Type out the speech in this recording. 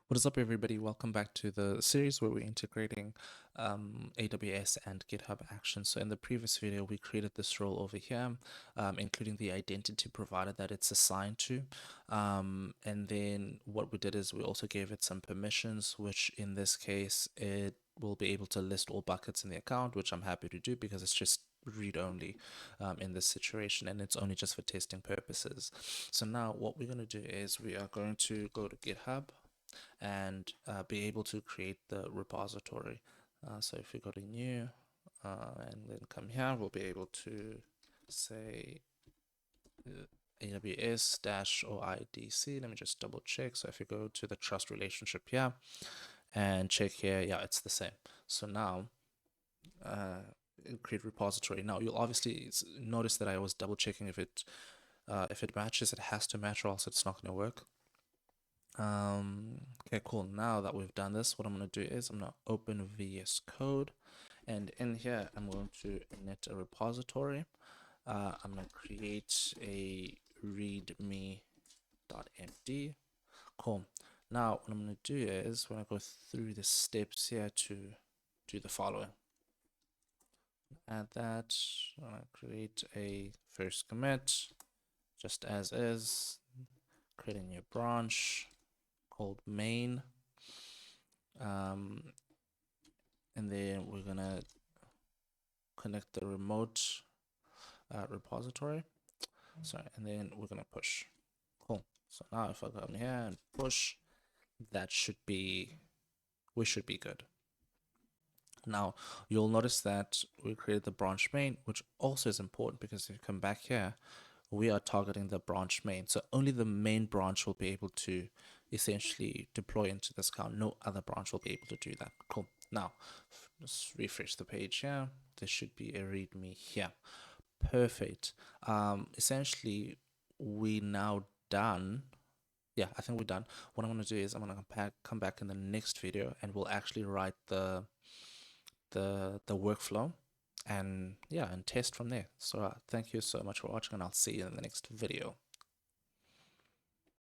What is up, everybody? Welcome back to the series where we're integrating AWS and GitHub Actions. So in the previous video, we created this role over here, including the identity provider that it's assigned to. And then what we did is we also gave it some permissions, which in this case, it will be able to list all buckets in the account, which I'm happy to do because it's just read only in this situation, and it's only just for testing purposes. So now what we're going to do is we are going to go to GitHub and be able to create the repository. So if we go to new and then come here, we'll be able to say AWS dash OIDC. Let me just double check. So if you go to the trust relationship here and check here, yeah, it's the same. So now create repository. Now you'll obviously notice that I was double checking if it matches. It has to match, or else it's not going to work. Okay, cool. Now that we've done this, what I'm going to do is I'm going to open VS Code, and in here I'm going to init a repository. I'm going to create a readme.md. Cool. Now what I'm going to do is when I go through the steps here to do the following. Add that. I'm going to create a first commit, just as is. Create a new branch called main, and then we're gonna connect the remote repository. Sorry, and then we're gonna push. Cool. So now if I go in here and push, we should be good. Now you'll notice that we created the branch main, which also is important because if you come back here, we are targeting the branch main. So only the main branch will be able to essentially deploy into this account. No other branch will be able to do that. Cool. Now, let's refresh the page here. There should be a README here. Perfect. Essentially, we now done. Yeah, I think we're done. What I'm going to do is I'm going to come back in the next video and we'll actually write the workflow and yeah, and test from there. So thank you so much for watching, and I'll see you in the next video.